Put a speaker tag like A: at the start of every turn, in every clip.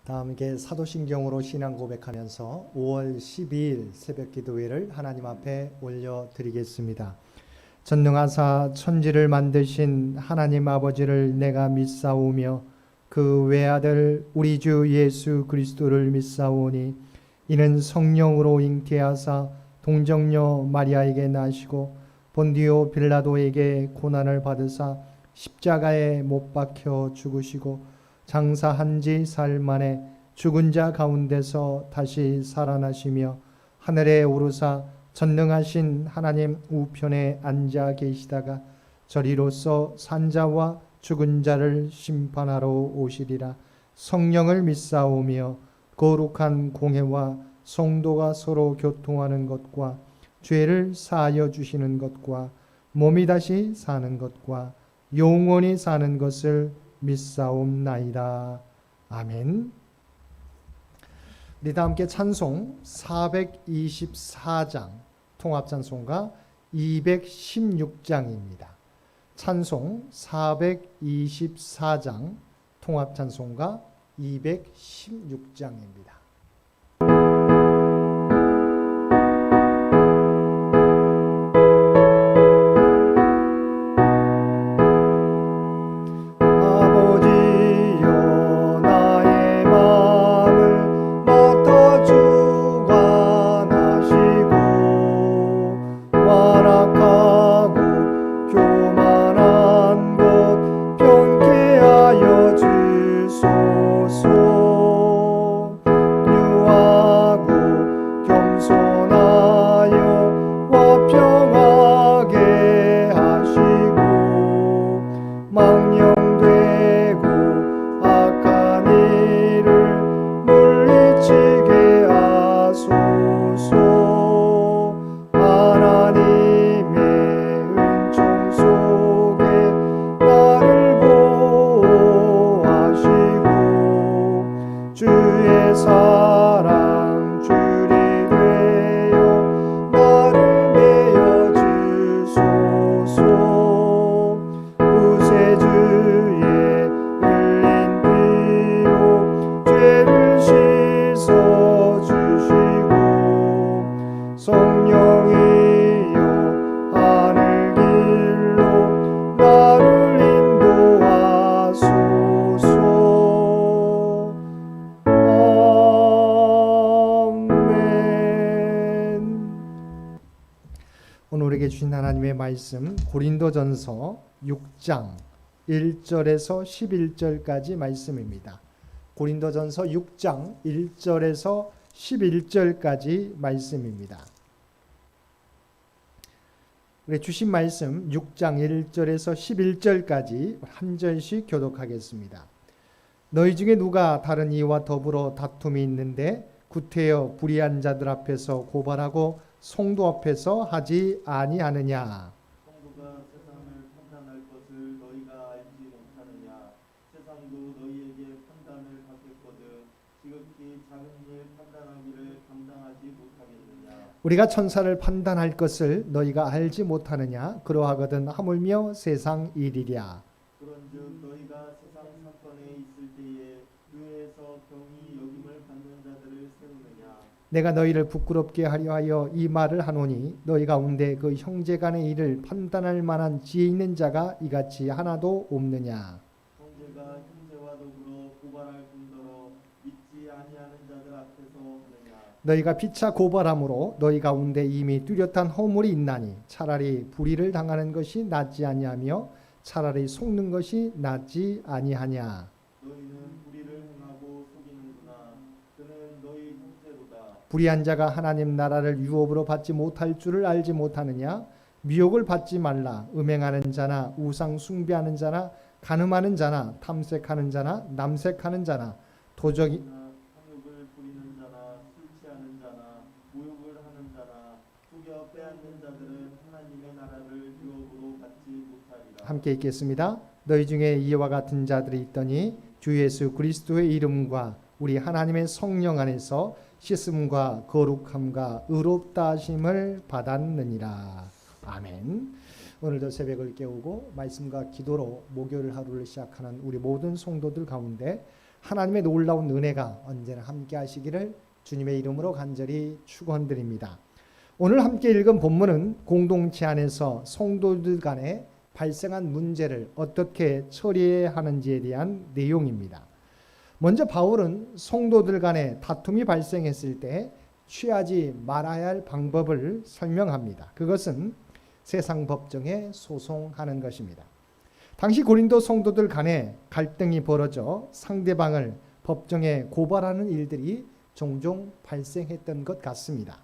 A: 함께 사도신경으로 신앙 고백하면서 5월 12일 새벽 기도회를 하나님 앞에 올려드리겠습니다. 전능하사 천지를 만드신 하나님 아버지를 내가 믿사오며 그 외아들 우리 주 예수 그리스도를 믿사오니 이는 성령으로 잉태하사 동정녀 마리아에게 나시고 본디오 빌라도에게 고난을 받으사 십자가에 못 박혀 죽으시고 장사한 지 사흘 만에 죽은 자 가운데서 다시 살아나시며 하늘에 오르사 전능하신 하나님 우편에 앉아 계시다가 저리로서 산자와 죽은 자를 심판하러 오시리라. 성령을 믿사오며 거룩한 공회와 성도가 서로 교통하는 것과 죄를 사하여 주시는 것과 몸이 다시 사는 것과 영원히 사는 것을 믿사옵나이다. 아멘. 우리 다 함께 찬송 424장 통합찬송가 216장입니다. 찬송 424장 통합찬송가 216장입니다. 오늘 우리에게 주신 하나님의 말씀 고린도전서 6장 1절에서 11절까지 말씀입니다. 고린도전서 6장 1절에서 11절까지 말씀입니다. 우리 주신 말씀 6장 1절에서 11절까지 한 절씩 교독하겠습니다. 너희 중에 누가 다른 이와 더불어 다툼이 있는데 구태여 불의한 자들 앞에서 고발하고 성도 앞에서 하지 아니하느냐.
B: 성도가 세상을 판단할 것을 너희가 알지 못하느냐. 세상도 너희에게 판단을 받겠거든 지극히 작은 일 판단하기를 감당하지 못하겠느냐.
A: 우리가 천사를 판단할 것을 너희가 알지 못하느냐. 그러하거든 하물며 세상 일이랴.
B: 그런즉 너희가 세상 사건에 있을 때에 교회에서 경히 여김을 받는 자들을 세우느냐.
A: 내가 너희를 부끄럽게 하려 하여 이 말을 하노니 너희 가운데 그 형제간의 일을 판단할 만한 지혜 있는 자가 이같이 하나도 없느냐.
B: 형제가 형제와 더불어 고발할 뿐더러 믿지 아니하는 자들 앞에서 하느냐.
A: 너희가 피차 고발함으로 너희 가운데 이미 뚜렷한 허물이 있나니 차라리 불의를 당하는 것이 낫지 아니하며 차라리 속는 것이 낫지 아니하냐.
B: 너희는 불의를 행하고 속이는구나. 그는 너희 형제로다.
A: 불의한 자가 하나님 나라를 유업으로 받지 못할 줄을 알지 못하느냐. 미혹을 받지 말라. 음행하는 자나 우상 숭배하는 자나 간음하는 자나 탐색하는 자나 남색하는 자나 도적이
B: 탐욕을 부리는 자나 술 취하는 자나 모욕을 하는 자나 속여 빼앗는 자들은 하나님의 나라를 유업으로 받지 못하리라.
A: 함께 읽겠습니다. 너희 중에 이와 같은 자들이 있더니 주 예수 그리스도의 이름과 우리 하나님의 성령 안에서 씻음과 거룩함과 의롭다 하심을 받았느니라. 아멘. 오늘도 새벽을 깨우고 말씀과 기도로 목요일 하루를 시작하는 우리 모든 성도들 가운데 하나님의 놀라운 은혜가 언제나 함께 하시기를 주님의 이름으로 간절히 축원드립니다. 오늘 함께 읽은 본문은 공동체 안에서 성도들 간에 발생한 문제를 어떻게 처리해야 하는지에 대한 내용입니다. 먼저 바울은 성도들 간에 다툼이 발생했을 때 취하지 말아야 할 방법을 설명합니다. 그것은 세상 법정에 소송하는 것입니다. 당시 고린도 성도들 간에 갈등이 벌어져 상대방을 법정에 고발하는 일들이 종종 발생했던 것 같습니다.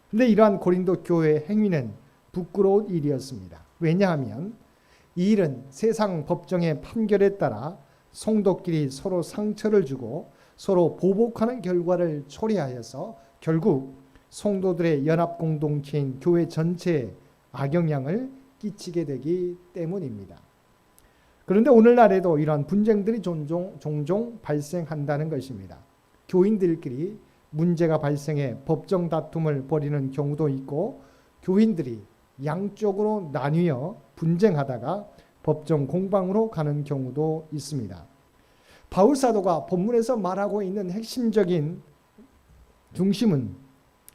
A: 그런데 이러한 고린도 교회의 행위는 부끄러운 일이었습니다. 왜냐하면 이 일은 세상 법정의 판결에 따라 성도끼리 서로 상처를 주고 서로 보복하는 결과를 초래하여서 결국 성도들의 연합 공동체인 교회 전체에 악영향을 끼치게 되기 때문입니다. 그런데 오늘날에도 이러한 분쟁들이 종종 발생한다는 것입니다. 교인들끼리 문제가 발생해 법정 다툼을 벌이는 경우도 있고 교인들이 양쪽으로 나뉘어 분쟁하다가 법정 공방으로 가는 경우도 있습니다. 바울 사도가 본문에서 말하고 있는 핵심적인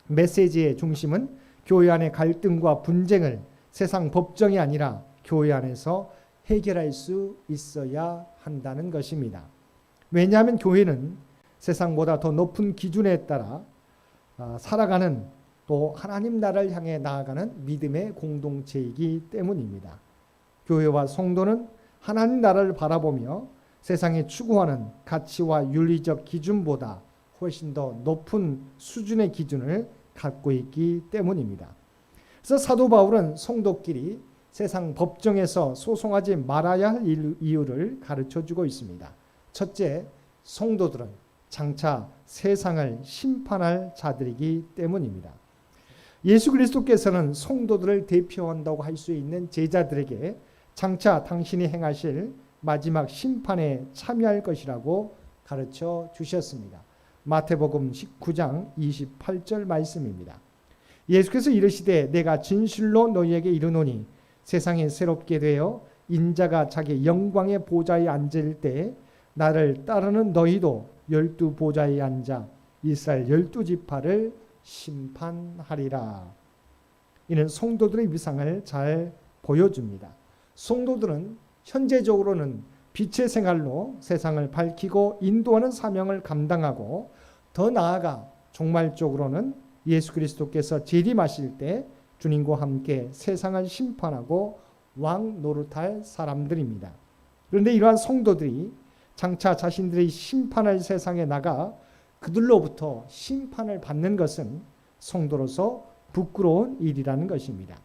A: 메시지의 중심은 교회 안의 갈등과 분쟁을 세상 법정이 아니라 교회 안에서 해결할 수 있어야 한다는 것입니다. 왜냐하면 교회는 세상보다 더 높은 기준에 따라 살아가는 또 하나님 나라를 향해 나아가는 믿음의 공동체이기 때문입니다. 교회와 성도는 하나님 나라를 바라보며 세상이 추구하는 가치와 윤리적 기준보다 훨씬 더 높은 수준의 기준을 갖고 있기 때문입니다. 그래서 사도 바울은 성도끼리 세상 법정에서 소송하지 말아야 할 이유를 가르쳐주고 있습니다. 첫째, 성도들은 장차 세상을 심판할 자들이기 때문입니다. 예수 그리스도께서는 성도들을 대표한다고 할 수 있는 제자들에게 장차 당신이 행하실 마지막 심판에 참여할 것이라고 가르쳐 주셨습니다. 마태복음 19장 28절 말씀입니다. 예수께서 이르시되 내가 진실로 너희에게 이르노니 세상에 새롭게 되어 인자가 자기 영광의 보좌에 앉을 때 나를 따르는 너희도 12 보좌에 앉아 이스라엘 12지파를 심판하리라. 이는 성도들의 위상을 잘 보여줍니다. 성도들은 현재적으로는 빛의 생활로 세상을 밝히고 인도하는 사명을 감당하고 더 나아가 종말적으로는 예수 그리스도께서 재림하실 때 주님과 함께 세상을 심판하고 왕 노릇할 사람들입니다. 그런데 이러한 성도들이 장차 자신들이 심판할 세상에 나가 그들로부터 심판을 받는 것은 성도로서 부끄러운 일이라는 것입니다.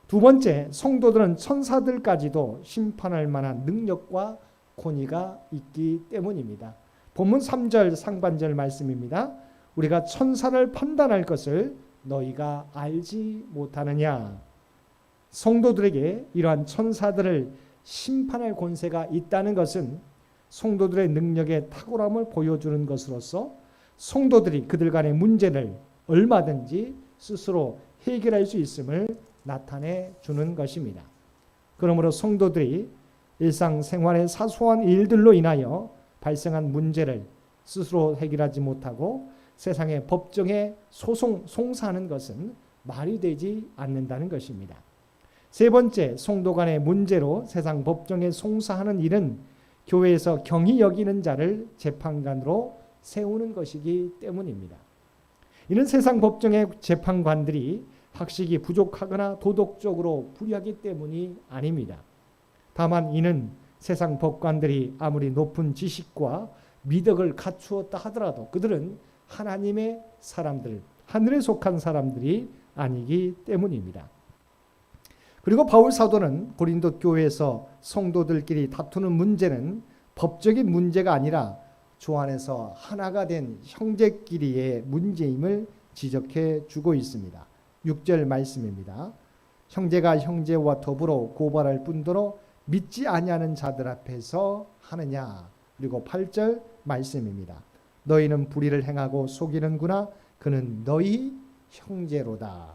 A: 두 번째, 성도들은 천사들까지도 심판할 만한 능력과 권위가 있기 때문입니다. 본문 3절 상반절 말씀입니다. 우리가 천사를 판단할 것을 너희가 알지 못하느냐. 성도들에게 이러한 천사들을 심판할 권세가 있다는 것은 성도들의 능력의 탁월함을 보여주는 것으로서 성도들이 그들 간의 문제를 얼마든지 스스로 해결할 수 있음을 나타내 주는 것입니다. 그러므로 성도들이 일상생활의 사소한 일들로 인하여 발생한 문제를 스스로 해결하지 못하고 세상의 법정에 송사하는 것은 말이 되지 않는다는 것입니다. 세 번째, 성도 간의 문제로 세상 법정에 송사하는 일은 교회에서 경히 여기는 자를 재판관으로 세우는 것이기 때문입니다. 이는 세상 법정의 재판관들이 학식이 부족하거나 도덕적으로 불의하기 때문이 아닙니다. 다만 이는 세상 법관들이 아무리 높은 지식과 미덕을 갖추었다 하더라도 그들은 하나님의 사람들, 하늘에 속한 사람들이 아니기 때문입니다. 그리고 바울 사도는 고린도 교회에서 성도들끼리 다투는 문제는 법적인 문제가 아니라 주 안에서 하나가 된 형제끼리의 문제임을 지적해 주고 있습니다. 6절 말씀입니다. 형제가 형제와 더불어 고발할 뿐더러 믿지 아니하는 자들 앞에서 하느냐. 그리고 8절 말씀입니다. 너희는 불의를 행하고 속이는구나. 그는 너희 형제로다.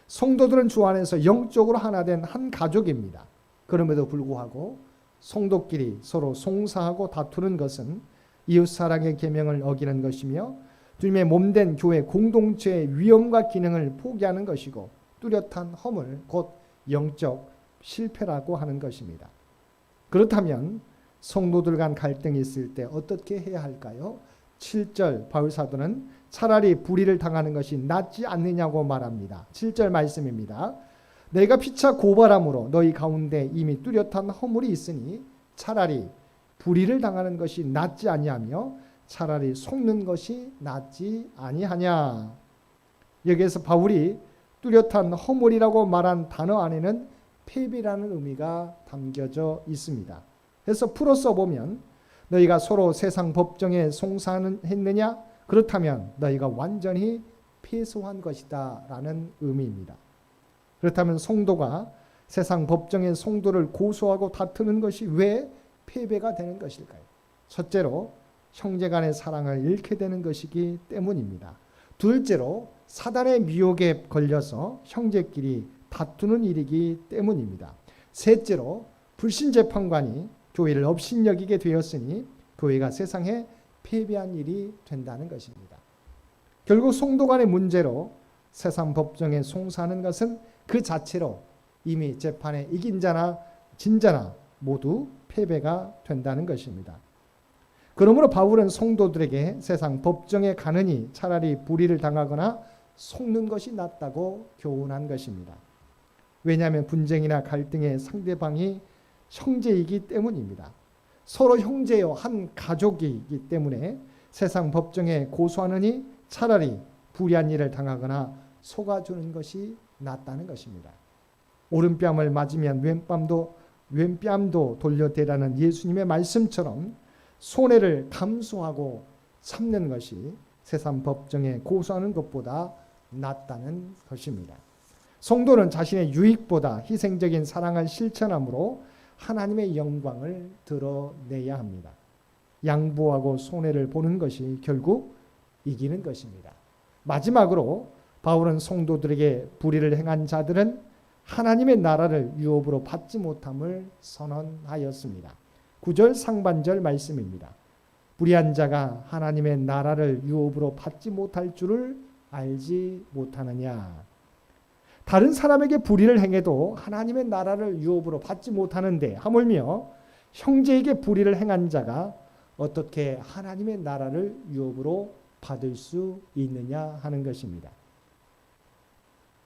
A: 성도들은 주 안에서 영적으로 하나 된 한 가족입니다. 그럼에도 불구하고 성도끼리 서로 송사하고 다투는 것은 이웃사랑의 계명을 어기는 것이며 주님의 몸된 교회 공동체의 위엄과 기능을 포기하는 것이고 뚜렷한 허물 곧 영적 실패라고 하는 것입니다. 그렇다면 성도들 간 갈등이 있을 때 어떻게 해야 할까요? 7절 바울사도는 차라리 불의를 당하는 것이 낫지 않느냐고 말합니다. 7절 말씀입니다. 내가 피차 고발함으로 너희 가운데 이미 뚜렷한 허물이 있으니 차라리 불의를 당하는 것이 낫지 아니하며 차라리 속는 것이 낫지 아니하냐. 여기에서 바울이 뚜렷한 허물이라고 말한 단어 안에는 패배라는 의미가 담겨져 있습니다. 그래서 풀어 써보면 너희가 서로 세상 법정에 송사했느냐? 그렇다면 너희가 완전히 패소한 것이다 라는 의미입니다. 그렇다면 성도가 세상 법정의 성도를 고소하고 다투는 것이 왜 패배가 되는 것일까요? 첫째로 형제간의 사랑을 잃게 되는 것이기 때문입니다. 둘째로 사단의 미혹에 걸려서 형제끼리 다투는 일이기 때문입니다. 셋째로 불신재판관이 교회를 업신여기게 되었으니 교회가 세상에 패배한 일이 된다는 것입니다. 결국 성도 간의 문제로 세상 법정에 송사하는 것은 그 자체로 이미 재판에 이긴 자나 진 자나 모두 패배가 된다는 것입니다. 그러므로 바울은 성도들에게 세상 법정에 가느니 차라리 불의를 당하거나 속는 것이 낫다고 교훈한 것입니다. 왜냐하면 분쟁이나 갈등의 상대방이 형제이기 때문입니다. 서로 형제요 한 가족이기 때문에 세상 법정에 고소하느니 차라리 불의한 일을 당하거나 속아주는 것이 낫다는 것입니다. 오른뺨을 맞으면 왼뺨도 돌려대라는 예수님의 말씀처럼 손해를 감수하고 참는 것이 세상 법정에 고소하는 것보다 낫다는 것입니다. 성도는 자신의 유익보다 희생적인 사랑을 실천함으로 하나님의 영광을 드러내야 합니다. 양보하고 손해를 보는 것이 결국 이기는 것입니다. 마지막으로 바울은 성도들에게 불의를 행한 자들은 하나님의 나라를 유업으로 받지 못함을 선언하였습니다. 9절 상반절 말씀입니다. 불의한 자가 하나님의 나라를 유업으로 받지 못할 줄을 알지 못하느냐. 다른 사람에게 불의를 행해도 하나님의 나라를 유업으로 받지 못하는데 하물며 형제에게 불의를 행한 자가 어떻게 하나님의 나라를 유업으로 받을 수 있느냐 하는 것입니다.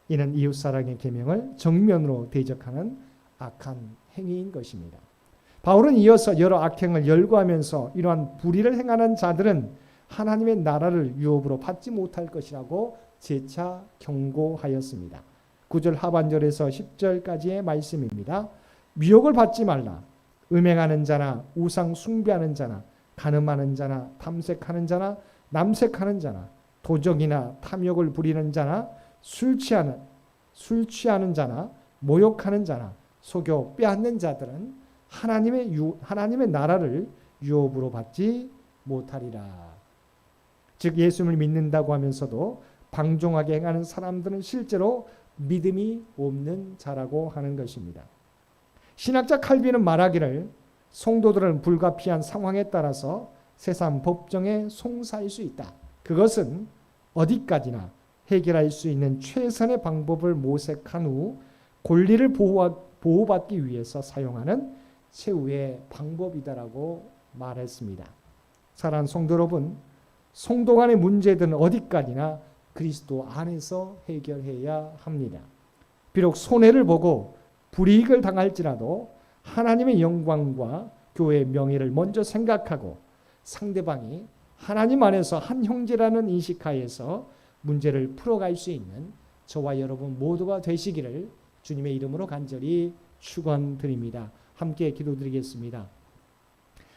A: 이는 이웃사랑의 계명을 정면으로 대적하는 악한 행위인 것입니다. 바울은 이어서 여러 악행을 열거하면서 이러한 불의를 행하는 자들은 하나님의 나라를 유업으로 받지 못할 것이라고 재차 경고하였습니다. 9절 하반절에서 10절까지의 말씀입니다. 미혹을 받지 말라. 음행하는 자나 우상 숭배하는 자나 간음하는 자나 탐색하는 자나 남색하는 자나 도적이나 탐욕을 부리는 자나 술 취하는 자나 모욕하는 자나 속여 빼앗는 자들은 하나님의 나라를 유업으로 받지 못하리라. 즉 예수님을 믿는다고 하면서도 방종하게 행하는 사람들은 실제로 믿음이 없는 자라고 하는 것입니다. 신학자 칼빈은 말하기를 성도들은 불가피한 상황에 따라서 세상 법정에 송사할 수 있다. 그것은 어디까지나 해결할 수 있는 최선의 방법을 모색한 후 권리를 보호받기 위해서 사용하는 최후의 방법이다라고 말했습니다. 사랑하는 성도 여러분, 성도 간의 문제들은 어디까지나 그리스도 안에서 해결해야 합니다. 비록 손해를 보고 불이익을 당할지라도 하나님의 영광과 교회의 명예를 먼저 생각하고 상대방이 하나님 안에서 한 형제라는 인식하에서 문제를 풀어갈 수 있는 저와 여러분 모두가 되시기를 주님의 이름으로 간절히 축원드립니다. 함께 기도드리겠습니다.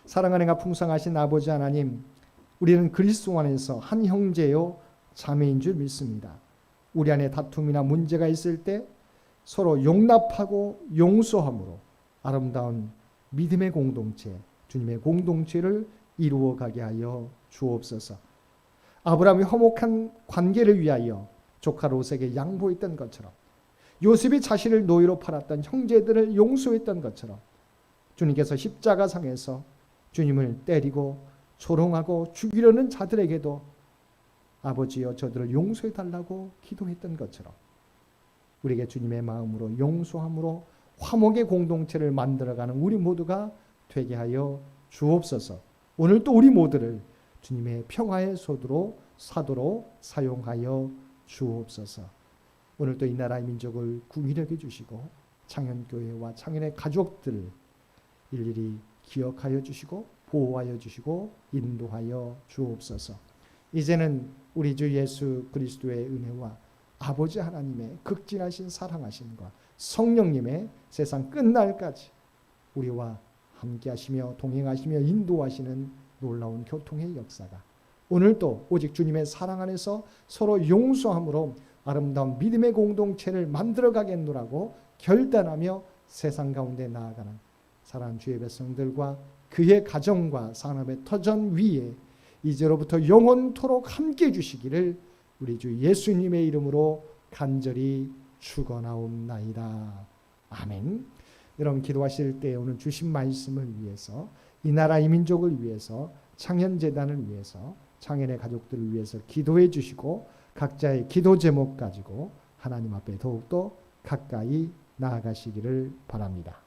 A: 사랑하는 풍성하신 아버지 하나님, 우리는 그리스도 안에서 한 형제요 자매인 줄 믿습니다. 우리 안에 다툼이나 문제가 있을 때 서로 용납하고 용서함으로 아름다운 믿음의 공동체, 주님의 공동체를 이루어가게 하여 주옵소서. 아브라함이 화목한 관계를 위하여 조카 롯에게 양보했던 것처럼, 요셉이 자신을 노예로 팔았던 형제들을 용서했던 것처럼 주님께서 십자가상에서 주님을 때리고 조롱하고 죽이려는 자들에게도 아버지여 저들을 용서해 달라고 기도했던 것처럼 우리에게 주님의 마음으로 용서함으로 화목의 공동체를 만들어가는 우리 모두가 되게 하여 주옵소서. 오늘 또 우리 모두를 주님의 평화의 사도로 사용하여 주옵소서. 오늘 또 이 나라의 민족을 구민하게 주시고 창현교회와 창현의 가족들을 일일이 기억하여 주시고 보호하여 주시고 인도하여 주옵소서. 이제는 우리 주 예수 그리스도의 은혜와 아버지 하나님의 극진하신 사랑하심과 성령님의 세상 끝날까지 우리와 함께하시며 동행하시며 인도하시는 놀라운 교통의 역사가 오늘도 오직 주님의 사랑 안에서 서로 용서함으로 아름다운 믿음의 공동체를 만들어가겠노라고 결단하며 세상 가운데 나아가는 사랑하는 주의 백성들과 그의 가정과 산업의 터전 위에 이제로부터 영원토록 함께해 주시기를 우리 주 예수님의 이름으로 간절히 축원하옵나이다. 아멘. 여러분 기도하실 때 오늘 주신 말씀을 위해서 이 나라 이 민족을 위해서 창현재단을 위해서 창현의 가족들을 위해서 기도해 주시고 각자의 기도 제목 가지고 하나님 앞에 더욱더 가까이 나아가시기를 바랍니다.